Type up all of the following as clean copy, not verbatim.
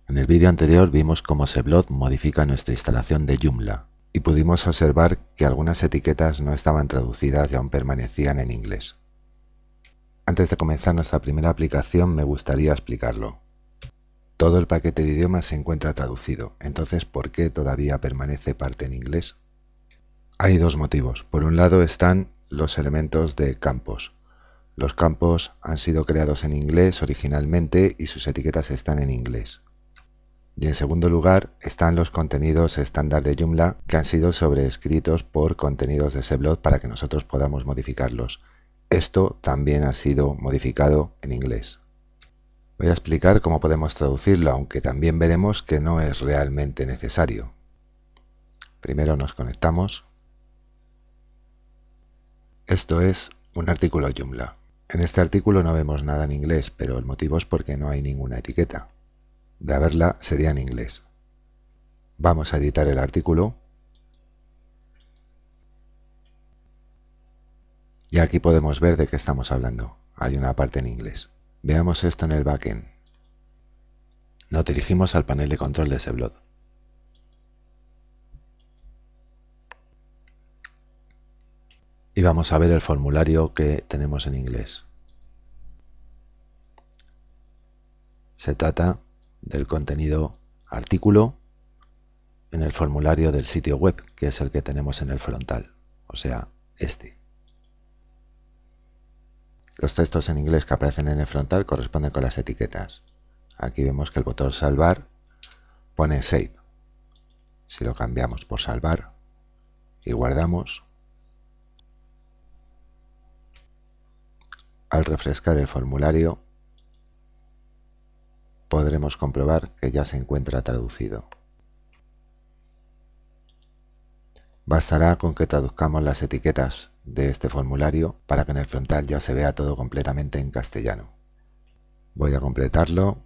En el vídeo anterior vimos cómo Seblot modifica nuestra instalación de Joomla y pudimos observar que algunas etiquetas no estaban traducidas y aún permanecían en inglés. Antes de comenzar nuestra primera aplicación me gustaría explicarlo. Todo el paquete de idiomas se encuentra traducido, entonces ¿por qué todavía permanece parte en inglés? Hay dos motivos. Por un lado están los elementos de campos. Los campos han sido creados en inglés originalmente y sus etiquetas están en inglés. Y en segundo lugar están los contenidos estándar de Joomla que han sido sobreescritos por contenidos de Seblot para que nosotros podamos modificarlos. Esto también ha sido modificado en inglés. Voy a explicar cómo podemos traducirlo, aunque también veremos que no es realmente necesario. Primero nos conectamos. Esto es un artículo Joomla. En este artículo no vemos nada en inglés, pero el motivo es porque no hay ninguna etiqueta. De haberla sería en inglés. Vamos a editar el artículo. Y aquí podemos ver de qué estamos hablando. Hay una parte en inglés. Veamos esto en el backend. Nos dirigimos al panel de control de Seblot. Y vamos a ver el formulario que tenemos en inglés. Se trata del contenido artículo en el formulario del sitio web, que es el que tenemos en el frontal, o sea, este. Los textos en inglés que aparecen en el frontal corresponden con las etiquetas. Aquí vemos que el botón salvar pone save. Si lo cambiamos por salvar y guardamos, al refrescar el formulario podremos comprobar que ya se encuentra traducido. Bastará con que traduzcamos las etiquetas de este formulario para que en el frontal ya se vea todo completamente en castellano. Voy a completarlo.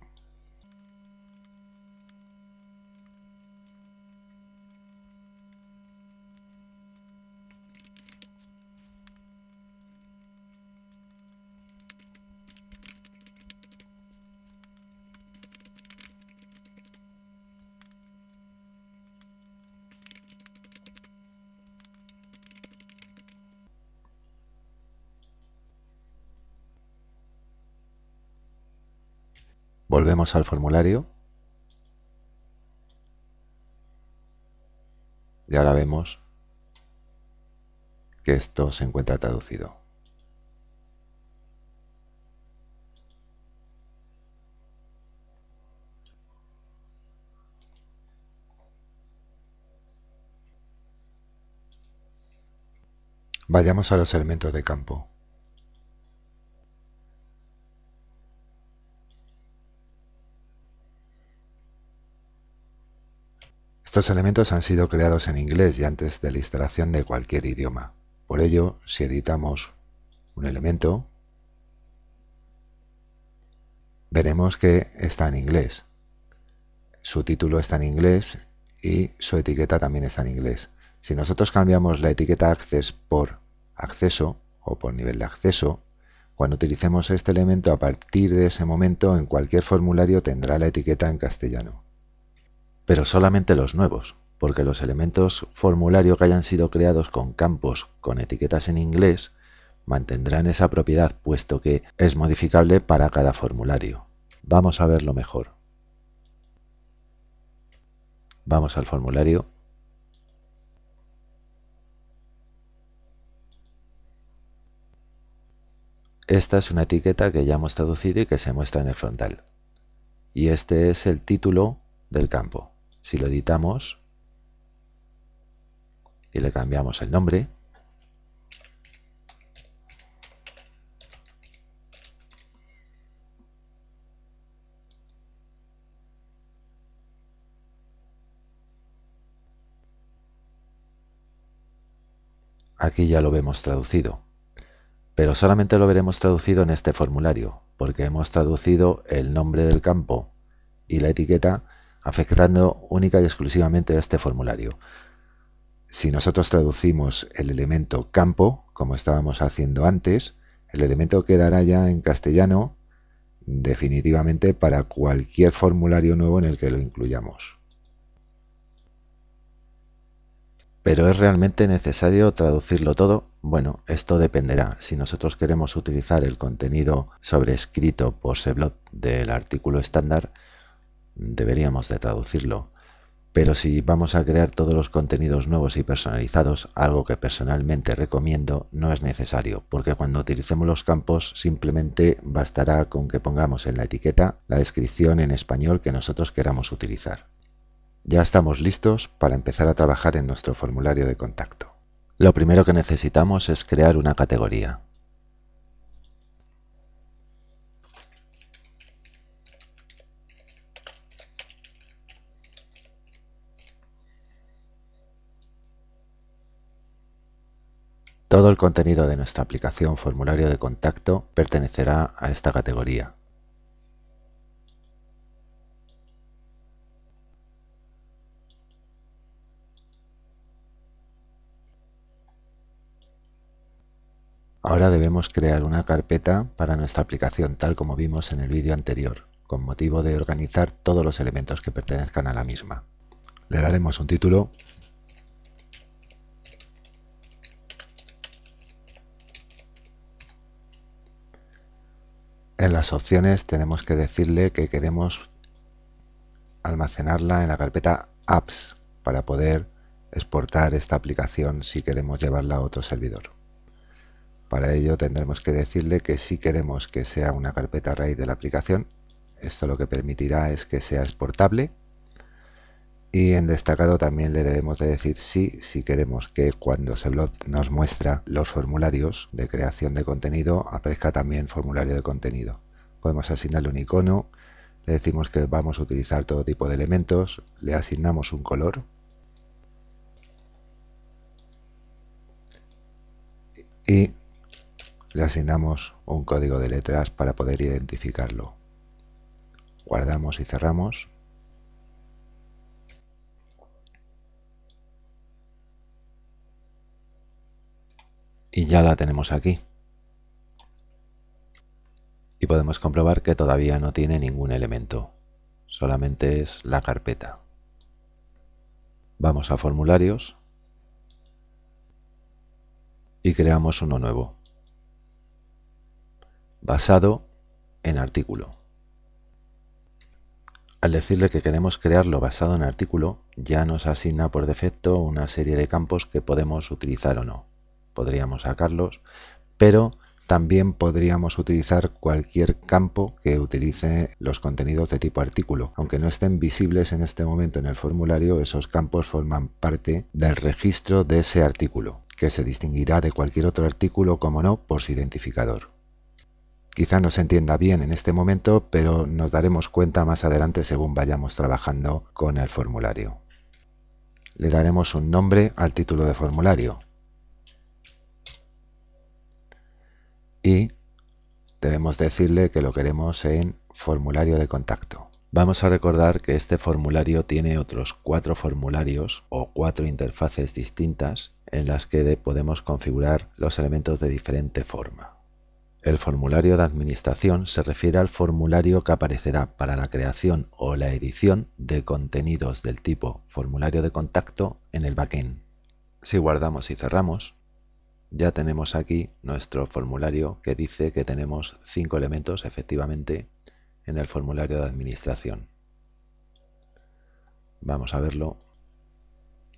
Volvemos al formulario y ahora vemos que esto se encuentra traducido. Vayamos a los elementos de campo. Estos elementos han sido creados en inglés y antes de la instalación de cualquier idioma. Por ello, si editamos un elemento, veremos que está en inglés. Su título está en inglés y su etiqueta también está en inglés. Si nosotros cambiamos la etiqueta access por acceso o por nivel de acceso, cuando utilicemos este elemento, a partir de ese momento en cualquier formulario tendrá la etiqueta en castellano. Pero solamente los nuevos, porque los elementos formulario que hayan sido creados con campos con etiquetas en inglés mantendrán esa propiedad, puesto que es modificable para cada formulario. Vamos a verlo mejor. Vamos al formulario. Esta es una etiqueta que ya hemos traducido y que se muestra en el frontal. Y este es el título del campo. Si lo editamos y le cambiamos el nombre, aquí ya lo vemos traducido. Pero solamente lo veremos traducido en este formulario, porque hemos traducido el nombre del campo y la etiqueta afectando única y exclusivamente a este formulario. Si nosotros traducimos el elemento campo, como estábamos haciendo antes, el elemento quedará ya en castellano definitivamente para cualquier formulario nuevo en el que lo incluyamos. ¿Pero es realmente necesario traducirlo todo? Bueno, esto dependerá. Si nosotros queremos utilizar el contenido sobrescrito por Seblot del artículo estándar, deberíamos de traducirlo. Pero si vamos a crear todos los contenidos nuevos y personalizados, algo que personalmente recomiendo, no es necesario, porque cuando utilicemos los campos simplemente bastará con que pongamos en la etiqueta la descripción en español que nosotros queramos utilizar. Ya estamos listos para empezar a trabajar en nuestro formulario de contacto. Lo primero que necesitamos es crear una categoría. Todo el contenido de nuestra aplicación formulario de contacto pertenecerá a esta categoría. Ahora debemos crear una carpeta para nuestra aplicación tal como vimos en el vídeo anterior, con motivo de organizar todos los elementos que pertenezcan a la misma. Le daremos un título En las opciones tenemos que decirle que queremos almacenarla en la carpeta apps para poder exportar esta aplicación si queremos llevarla a otro servidor. Para ello tendremos que decirle que si queremos que sea una carpeta raíz de la aplicación, esto lo que permitirá es que sea exportable, y en destacado también le debemos de decir si queremos que cuando Seblot nos muestra los formularios de creación de contenido aparezca también formulario de contenido. Podemos asignarle un icono, le decimos que vamos a utilizar todo tipo de elementos, le asignamos un color y le asignamos un código de letras para poder identificarlo. Guardamos y cerramos. Y ya la tenemos aquí. Y podemos comprobar que todavía no tiene ningún elemento, solamente es la carpeta. Vamos a formularios y creamos uno nuevo, basado en artículo. Al decirle que queremos crearlo basado en artículo, ya nos asigna por defecto una serie de campos que podemos utilizar o no. Podríamos sacarlos, pero también podríamos utilizar cualquier campo que utilice los contenidos de tipo artículo. Aunque no estén visibles en este momento en el formulario, esos campos forman parte del registro de ese artículo, que se distinguirá de cualquier otro artículo, como no, por su identificador. Quizá no se entienda bien en este momento, pero nos daremos cuenta más adelante según vayamos trabajando con el formulario. Le daremos un nombre al título de formulario y debemos decirle que lo queremos en formulario de contacto. Vamos a recordar que este formulario tiene otros 4 formularios o 4 interfaces distintas en las que podemos configurar los elementos de diferente forma. El formulario de administración se refiere al formulario que aparecerá para la creación o la edición de contenidos del tipo formulario de contacto en el backend. Si guardamos y cerramos, ya tenemos aquí nuestro formulario que dice que tenemos 5 elementos efectivamente en el formulario de administración. Vamos a verlo.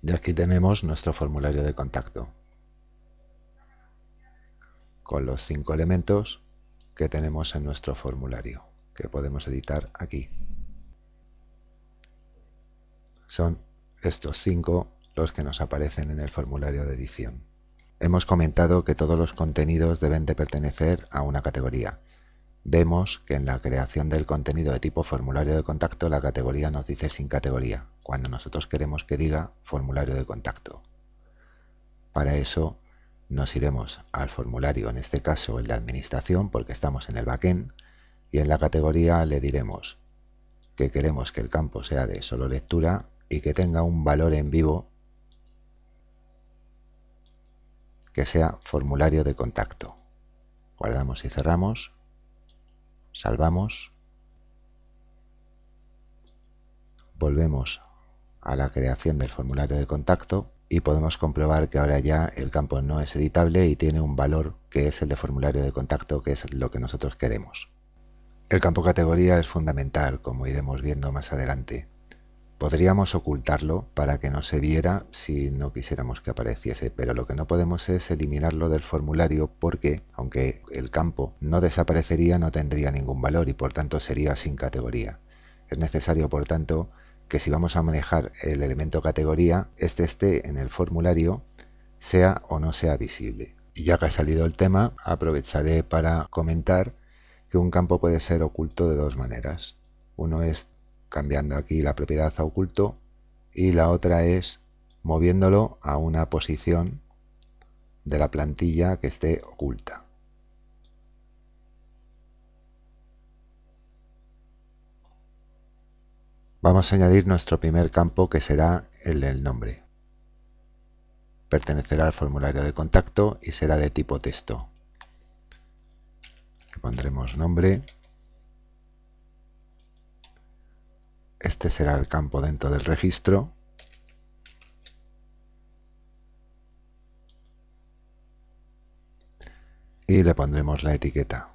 Y aquí tenemos nuestro formulario de contacto, con los 5 elementos que tenemos en nuestro formulario, que podemos editar aquí. Son estos 5 los que nos aparecen en el formulario de edición. Hemos comentado que todos los contenidos deben de pertenecer a una categoría. Vemos que en la creación del contenido de tipo formulario de contacto la categoría nos dice sin categoría, cuando nosotros queremos que diga formulario de contacto. Para eso nos iremos al formulario, en este caso el de administración, porque estamos en el backend, y en la categoría le diremos que queremos que el campo sea de solo lectura y que tenga un valor en vivo que sea formulario de contacto. Guardamos y cerramos. salvamos, volvemos a la creación del formulario de contacto y podemos comprobar que ahora ya el campo no es editable y tiene un valor que es el de formulario de contacto, que es lo que nosotros queremos. El campo categoría es fundamental, como iremos viendo más adelante. Podríamos ocultarlo para que no se viera si no quisiéramos que apareciese, pero lo que no podemos es eliminarlo del formulario porque, aunque el campo no desaparecería, no tendría ningún valor y por tanto sería sin categoría. Es necesario, por tanto, que si vamos a manejar el elemento categoría, este esté en el formulario, sea o no sea visible. Y ya que ha salido el tema, aprovecharé para comentar que un campo puede ser oculto de dos maneras. Uno es cambiando aquí la propiedad a oculto y la otra es moviéndolo a una posición de la plantilla que esté oculta. Vamos a añadir nuestro primer campo, que será el del nombre. Pertenecerá al formulario de contacto y será de tipo texto. Le pondremos nombre. Este será el campo dentro del registro. Y le pondremos la etiqueta.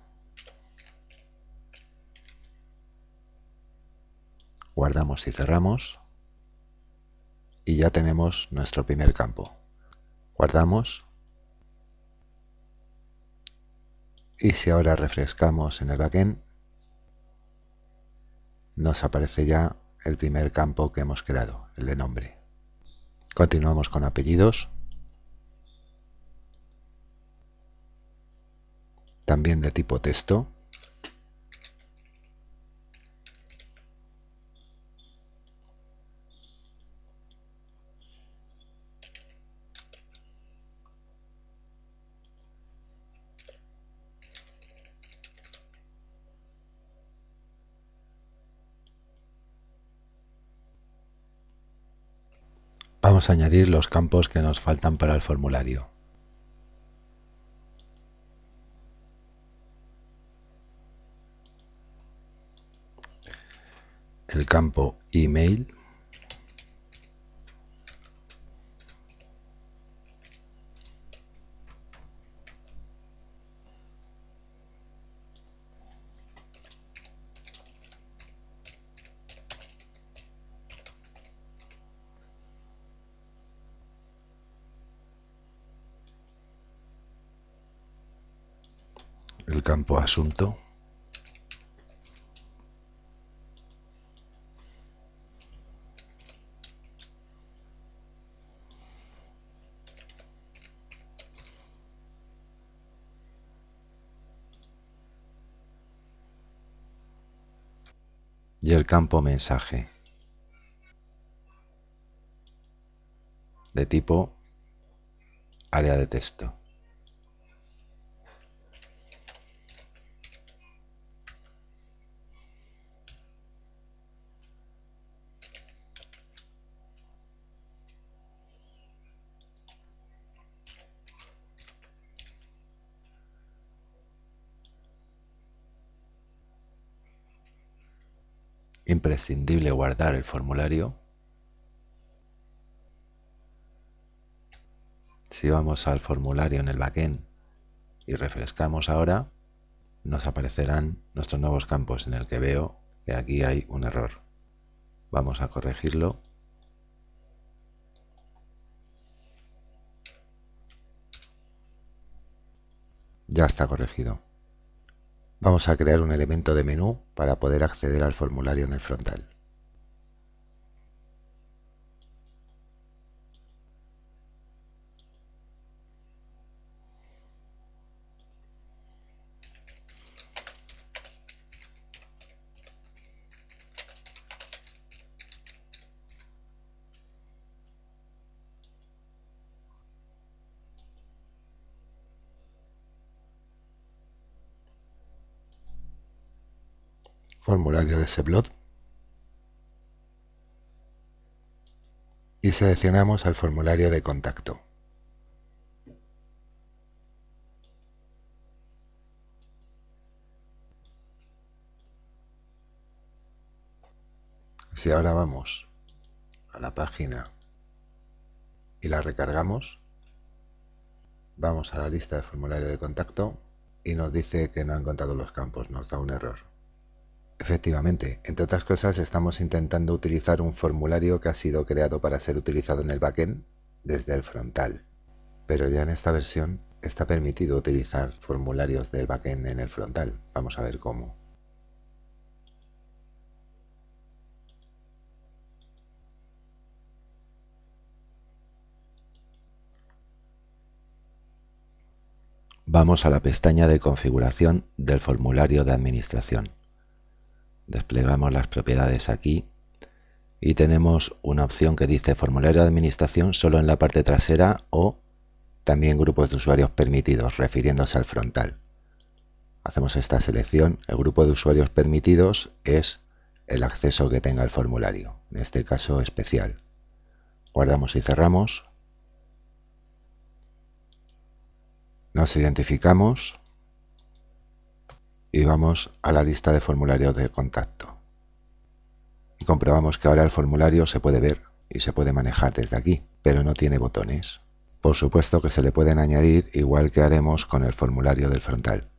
Guardamos y cerramos. Y ya tenemos nuestro primer campo. Guardamos. Y si ahora refrescamos en el backend, nos aparece ya el primer campo que hemos creado, el de nombre. Continuamos con apellidos. También de tipo texto. Vamos a añadir los campos que nos faltan para el formulario. El campo email. El campo asunto. Y el campo mensaje, de tipo área de texto. Imprescindible guardar el formulario. Si vamos al formulario en el backend y refrescamos ahora, nos aparecerán nuestros nuevos campos, en el que veo que aquí hay un error. Vamos a corregirlo. Ya está corregido. Vamos a crear un elemento de menú para poder acceder al formulario en el frontal. Formulario de Seblot. Y seleccionamos al formulario de contacto. Si ahora vamos a la página y la recargamos, vamos a la lista de formulario de contacto y nos dice que no ha encontrado los campos, nos da un error. Efectivamente, entre otras cosas estamos intentando utilizar un formulario que ha sido creado para ser utilizado en el backend desde el frontal, pero ya en esta versión está permitido utilizar formularios del backend en el frontal. Vamos a ver cómo. Vamos a la pestaña de configuración del formulario de administración. Desplegamos las propiedades aquí y tenemos una opción que dice formulario de administración solo en la parte trasera o también grupos de usuarios permitidos, refiriéndose al frontal. Hacemos esta selección. El grupo de usuarios permitidos es el acceso que tenga el formulario, en este caso especial. Guardamos y cerramos. Nos identificamos y vamos a la lista de formularios de contacto. Y comprobamos que ahora el formulario se puede ver y se puede manejar desde aquí, pero no tiene botones. Por supuesto que se le pueden añadir igual que haremos con el formulario del frontal.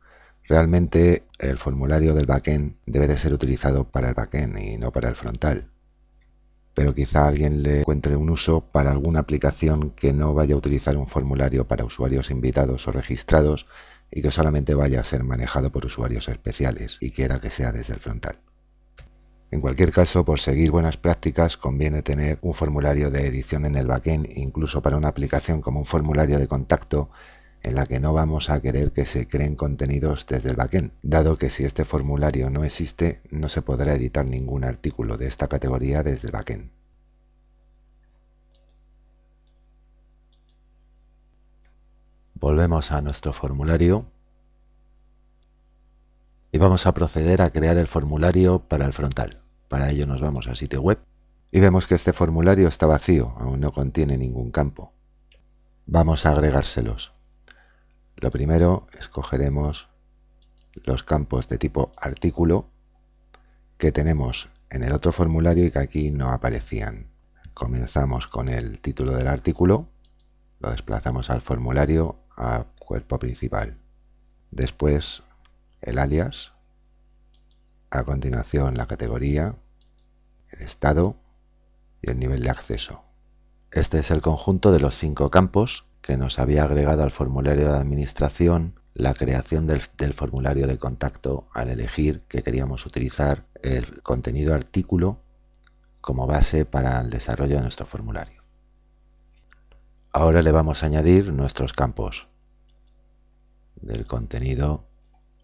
Realmente el formulario del backend debe de ser utilizado para el backend y no para el frontal. Pero quizá a alguien le encuentre un uso para alguna aplicación que no vaya a utilizar un formulario para usuarios invitados o registrados y que solamente vaya a ser manejado por usuarios especiales y quiera que sea desde el frontal. En cualquier caso, por seguir buenas prácticas, conviene tener un formulario de edición en el backend, incluso para una aplicación como un formulario de contacto, en la que no vamos a querer que se creen contenidos desde el backend, dado que si este formulario no existe, no se podrá editar ningún artículo de esta categoría desde el backend. Volvemos a nuestro formulario y vamos a proceder a crear el formulario para el frontal. Para ello nos vamos al sitio web y vemos que este formulario está vacío, aún no contiene ningún campo. Vamos a agregárselos. Lo primero, escogeremos los campos de tipo artículo que tenemos en el otro formulario y que aquí no aparecían. Comenzamos con el título del artículo, lo desplazamos al formulario, a cuerpo principal. Después el alias, a continuación la categoría, el estado y el nivel de acceso. Este es el conjunto de los 5 campos que nos había agregado al formulario de administración la creación del formulario de contacto al elegir que queríamos utilizar el contenido artículo como base para el desarrollo de nuestro formulario. Ahora le vamos a añadir nuestros campos del contenido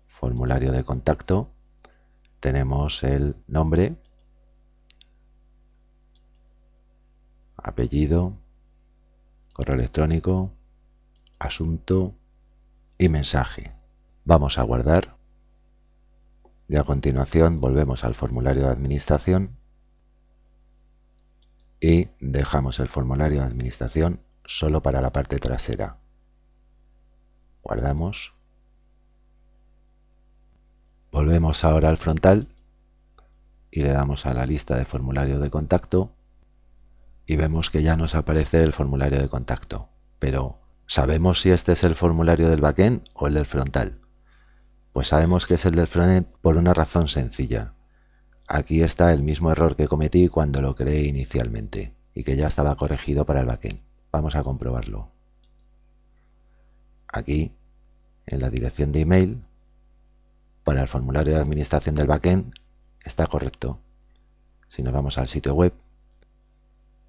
formulario de contacto. Tenemos el nombre, apellido, correo electrónico, asunto y mensaje. Vamos a guardar y a continuación volvemos al formulario de administración y dejamos el formulario de administración solo para la parte trasera. Guardamos. Volvemos ahora al frontal y le damos a la lista de formulario de contacto y vemos que ya nos aparece el formulario de contacto, pero ¿sabemos si este es el formulario del backend o el del frontal? Pues sabemos que es el del frontend por una razón sencilla. Aquí está el mismo error que cometí cuando lo creé inicialmente y que ya estaba corregido para el backend. Vamos a comprobarlo. Aquí, en la dirección de email, para el formulario de administración del backend, está correcto. Si nos vamos al sitio web,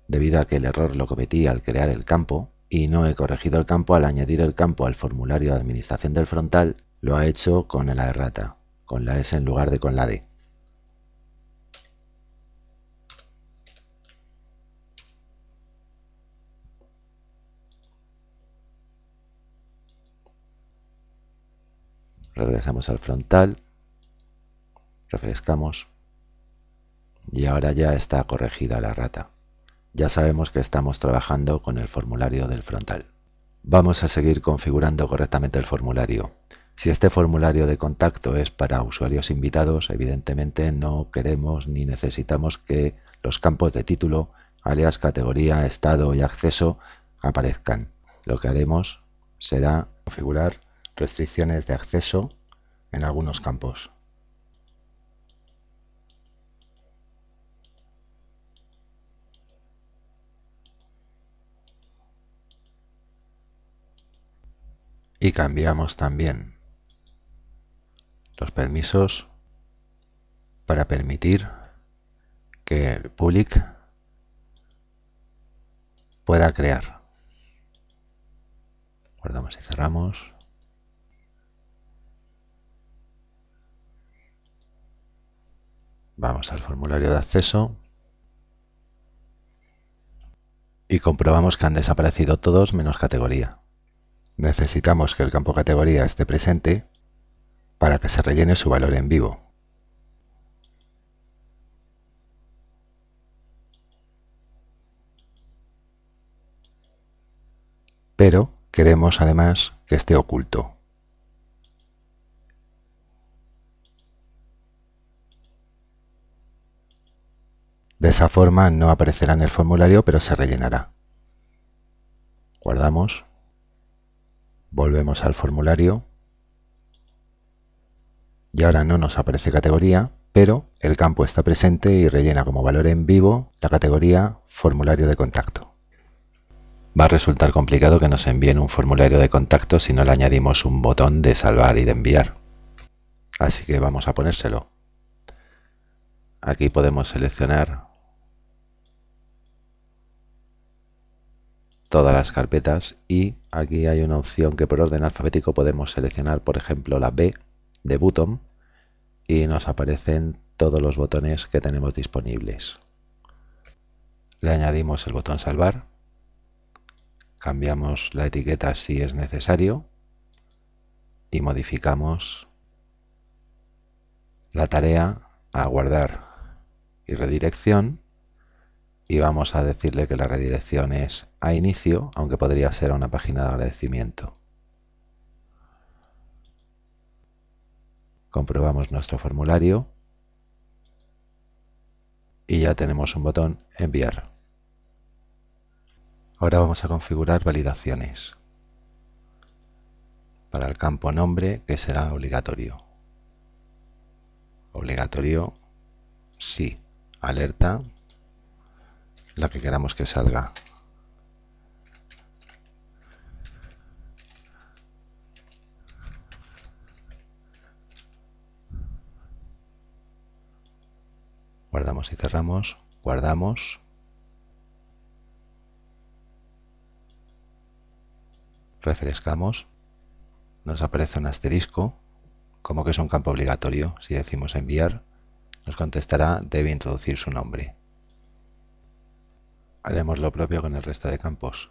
debido a que el error lo cometí al crear el campo y no he corregido el campo al añadir el campo al formulario de administración del frontal, lo ha hecho con la errata, con la S en lugar de con la D. Regresamos al frontal, refrescamos y ahora ya está corregida la errata. Ya sabemos que estamos trabajando con el formulario del frontal. Vamos a seguir configurando correctamente el formulario. Si este formulario de contacto es para usuarios invitados, evidentemente no queremos ni necesitamos que los campos de título, alias, categoría, estado y acceso aparezcan. Lo que haremos será configurar restricciones de acceso en algunos campos. Y cambiamos también los permisos para permitir que el public pueda crear. Guardamos y cerramos. Vamos al formulario de acceso y comprobamos que han desaparecido todos menos categoría. Necesitamos que el campo categoría esté presente para que se rellene su valor en vivo. Pero queremos además que esté oculto. De esa forma no aparecerá en el formulario, pero se rellenará. Guardamos, volvemos al formulario y ahora no nos aparece categoría, pero el campo está presente y rellena como valor en vivo la categoría formulario de contacto. Va a resultar complicado que nos envíen un formulario de contacto si no le añadimos un botón de salvar y de enviar. Así que vamos a ponérselo. Aquí podemos seleccionar todas las carpetas y aquí hay una opción que por orden alfabético podemos seleccionar, por ejemplo, la B de button y nos aparecen todos los botones que tenemos disponibles. Le añadimos el botón salvar, cambiamos la etiqueta si es necesario y modificamos la tarea a guardar y redirección y vamos a decirle que la redirección es a inicio, aunque podría ser a una página de agradecimiento. Comprobamos nuestro formulario y ya tenemos un botón enviar. Ahora vamos a configurar validaciones para el campo nombre, que será obligatorio. Obligatorio sí, alerta, la que queramos que salga. Guardamos y cerramos, guardamos, refrescamos, nos aparece un asterisco, como que es un campo obligatorio. Si decimos enviar, nos contestará debe introducir su nombre. Haremos lo propio con el resto de campos.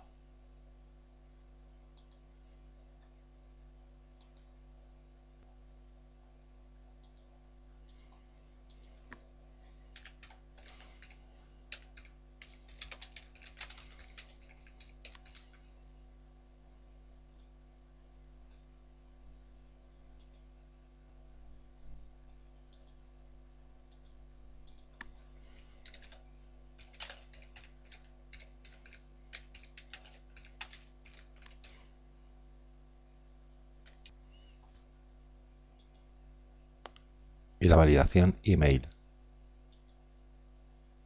Y la validación email,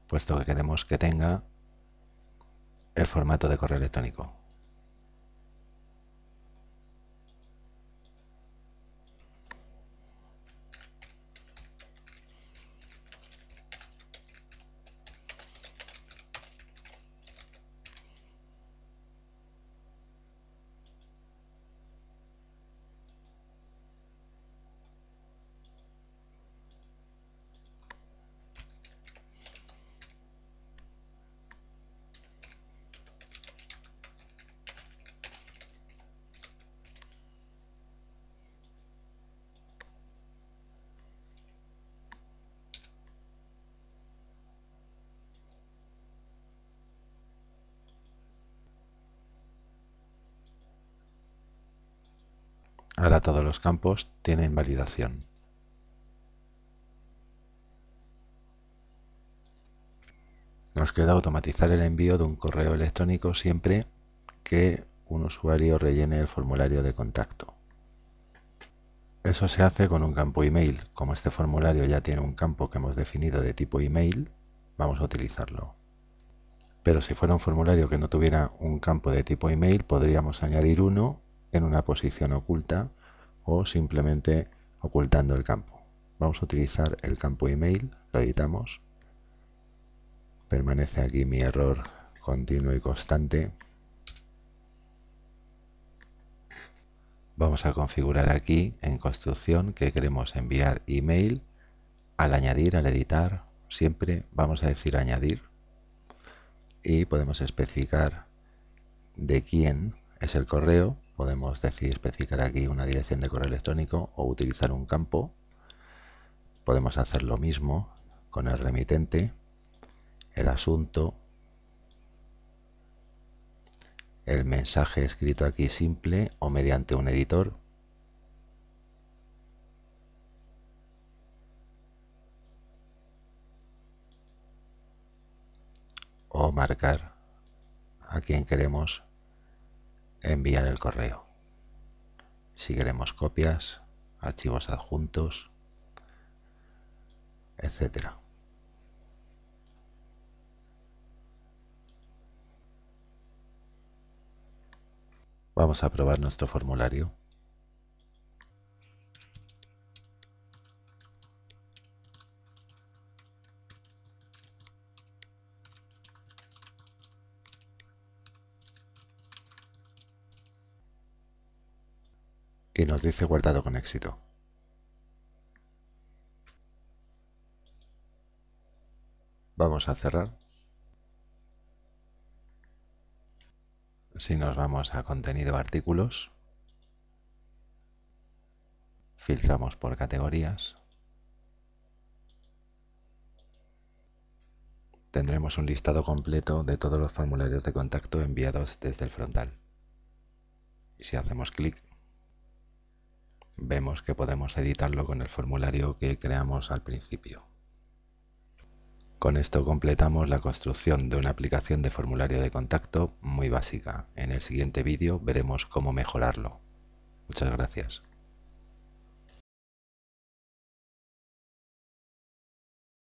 puesto que queremos que tenga el formato de correo electrónico. Ahora todos los campos tienen validación. Nos queda automatizar el envío de un correo electrónico siempre que un usuario rellene el formulario de contacto. Eso se hace con un campo email. Como este formulario ya tiene un campo que hemos definido de tipo email, vamos a utilizarlo. Pero si fuera un formulario que no tuviera un campo de tipo email, podríamos añadir uno en una posición oculta o simplemente ocultando el campo. Vamos a utilizar el campo email, lo editamos. Permanece aquí mi error continuo y constante. Vamos a configurar aquí en construcción que queremos enviar email. Al añadir, al editar, siempre vamos a decir añadir y podemos especificar de quién es el correo. Podemos especificar aquí una dirección de correo electrónico o utilizar un campo. Podemos hacer lo mismo con el remitente, el asunto, el mensaje escrito aquí simple o mediante un editor. O marcar a quien queremos enviar el correo. Si queremos copias, archivos adjuntos, etcétera. Vamos a probar nuestro formulario. Y nos dice guardado con éxito. Vamos a cerrar. Si nos vamos a contenido artículos, filtramos por categorías, tendremos un listado completo de todos los formularios de contacto enviados desde el frontal. Y si hacemos clic, vemos que podemos editarlo con el formulario que creamos al principio. Con esto completamos la construcción de una aplicación de formulario de contacto muy básica. En el siguiente vídeo veremos cómo mejorarlo. Muchas gracias.